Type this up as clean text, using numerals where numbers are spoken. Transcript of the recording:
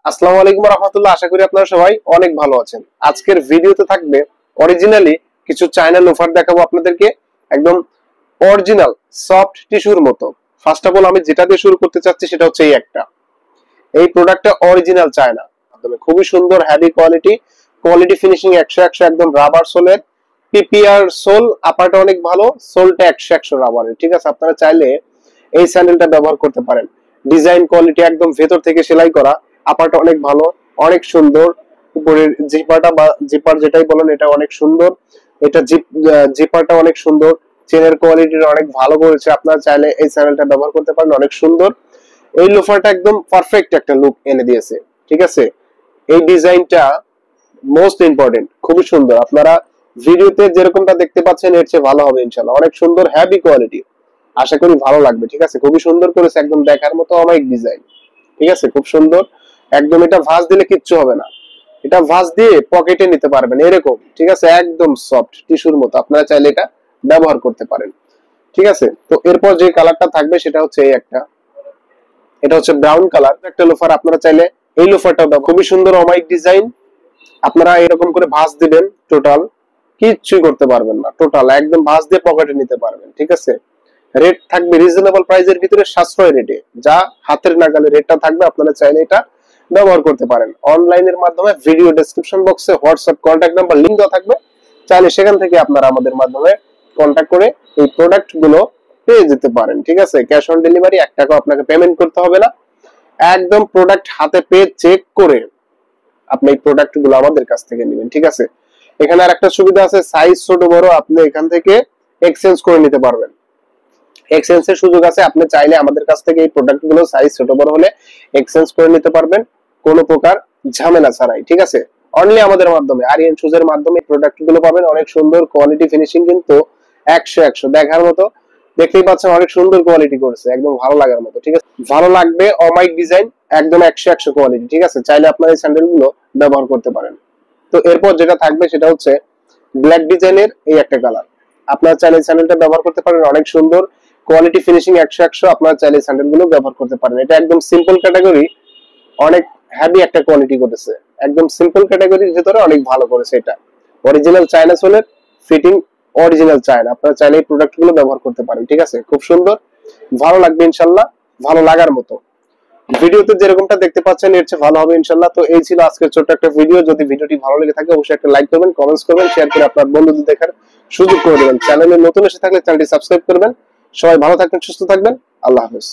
আসসালামু আলাইকুম রাহমাতুল্লাহ। আশা করি আপনারা সবাই অনেক ভালো আছেন। আজকের ভিডিওতে থাকবে অরিজিনালি কিছু চায়না লোফার দেখাবো আপনাদেরকে, একদম অরিজিনাল সফট টিস্যুর মতো। ফার্স্ট অফ অল আমি যেটা দিয়ে শুরু করতে চাচ্ছি সেটা হচ্ছে এই প্রোডাক্টটা অরিজিনাল চায়না, একদম খুবই সুন্দর, হেভি কোয়ালিটি ফিনিশিং 100 একদম রাবার সোলের, পিপিআর সোল, আপারটা অনেক ভালো, সোলটা 100 রাবারের। ঠিক আছে, আপনারা চাইলে এই স্যান্ডেলটা ব্যবহার করতে পারেন। ডিজাইন কোয়ালিটি একদম ভেতর থেকে সেলাই করা, আপারটা অনেক ভালো, অনেক সুন্দর। উপরের জিপারটা বা জিপার যেটাই বলেন এটা অনেক সুন্দর, এটা জিপারটা অনেক সুন্দর, চেনের কোয়ালিটিটা অনেক ভালো করেছে। আপনারা চাইলে এই স্যান্ডেলটা ব্যবহার করতে পারেন, অনেক সুন্দর। এই লোফারটা একদম পারফেক্ট একটা লুক এনে দিয়েছে। ঠিক আছে, এই ডিজাইনটা মোস্ট ইম্পর্টেন্ট, খুবই সুন্দর। আপনারা ভিডিওতে যেরকমটা দেখতে পাচ্ছেন এর চেয়ে ভালো হবে ইনশাআল্লাহ। অনেক সুন্দর, হেভি কোয়ালিটি, আশা করি ভালো লাগবে। ঠিক আছে, খুবই সুন্দর করেছে, একদম দেখার মতো অনেক ডিজাইন। ঠিক আছে, খুব সুন্দর একদম। এটা ভাঁজ দিলে কিচ্ছু হবে না, এটা ভাঁজ দিয়ে পকেটে নিতে পারবেন এরকম। ঠিক আছে, একদম সফট টিস্যুর মতো, আপনারা চাইলে এটা ব্যবহার করতে পারেন। ঠিক আছে, তো এরপর যে কালারটা থাকবে সেটা হচ্ছে এই একটা, এটা হচ্ছে ব্রাউন কালার একটা লোফার। আপনারা চাইলে এই লোফারটাও খুবই সুন্দর, অমাইক ডিজাইন। আপনারা এরকম করে ভাঁজ দিবেন, টোটাল কিচ্ছুই করতে পারবেন না, টোটাল একদম ভাঁজ দিয়ে পকেটে নিতে পারবেন। ঠিক আছে, রেট থাকবে রিজনেবল প্রাইসের ভিতরে, সাশ্রয় রেটে, যা হাতের নাগালে রেটটা থাকবে। আপনারা চাইলে এটা ব্যবহার করতে পারেন অনলাইনের মাধ্যমে। ভিডিও ডেসক্রিপশন বক্সে হোয়াটসঅ্যাপ কন্ট্যাক্ট নাম্বার লিংক দেওয়া থাকবে, চাইলে সেখান থেকে আপনারা আমাদের মাধ্যমে কন্ট্যাক্ট করে এই প্রোডাক্ট গুলো পেয়ে যেতে পারেন। ঠিক আছে, ক্যাশ অন ডেলিভারি, 1 টাকা আপনাকে পেমেন্ট করতে হবে না। একদম প্রোডাক্ট হাতে পেয়ে চেক করে আপনি এই প্রোডাক্ট গুলো আমাদের কাছ থেকে নেবেন। ঠিক আছে, এখানে আর একটা সুবিধা আছে, সাইজ ছোট বড় আপনি এখান থেকে এক্সচেঞ্জ করে নিতে পারবেন, এক্সচেঞ্জের সুযোগ আছে। আপনি চাইলে আমাদের কাছ থেকে এই প্রোডাক্ট গুলো সাইজ ছোট বড় হলে এক্সচেঞ্জ করে নিতে পারবেন কোনো প্রকার ঝামেলা ছাড়াই। ঠিক আছে, অনলি আমাদের মাধ্যমে, আরিয়ান শুজের মাধ্যমে প্রোডাক্ট গুলো পাবেন। অনেক সুন্দর কোয়ালিটি ফিনিশিং, কিন্তু 100 দেখার মতো। দেখতেই পাচ্ছেন অনেক সুন্দর কোয়ালিটি করেছে, একদম ভালো লাগার মতো। ঠিক আছে, ভালো লাগবে, অমাইক ডিজাইন, একদম 100 কোয়ালিটি। ঠিক আছে, চাইলে আপনারা এই স্যান্ডেল গুলো ব্যবহার করতে পারেন। তো এরপর যেটা থাকবে সেটা হচ্ছে ব্ল্যাক ডিজাইনের এই একটা কালার। আপনারা চাইলে স্যান্ডেলটা ব্যবহার করতে পারেন, অনেক সুন্দর কোয়ালিটি ফিনিশিং 100। আপনারা চাইলে স্যান্ডেল গুলো ব্যবহার করতে পারেন। এটা একদম সিম্পল ক্যাটাগরি, অনেক হেভি একটা কোয়ালিটি করেছে, একদম সিম্পল ক্যাটাগরির ভিতরে অনেক ভালো করেছে। এটা অরিজিনাল চায়না সোলের, ফিটিং অরিজিনাল চায়না। আপনারা চাইলে এই প্রোডাক্ট গুলো ব্যবহার করতে পারেন। ঠিক আছে, খুব সুন্দর, ভালো লাগবে ইনশাল্লাহ, ভালো লাগার মতো। ভিডিওতে যেরকমটা দেখতে পাচ্ছেন এর চেয়ে ভালো হবে ইনশাল্লাহ। তো এই ছিল আজকের ছোট্ট একটা ভিডিও। যদি ভিডিওটি ভালো লেগে থাকে অবশ্যই একটা লাইক করবেন, কমেন্টস করবেন, শেয়ার করে আপনার বন্ধুদের দেখার সুযোগ করে দেবেন। চ্যানেলে নতুন এসে থাকলে চ্যানেলটি সাবস্ক্রাইব করবেন। সবাই ভালো থাকবেন, সুস্থ থাকবেন, আল্লাহ হাফেজ।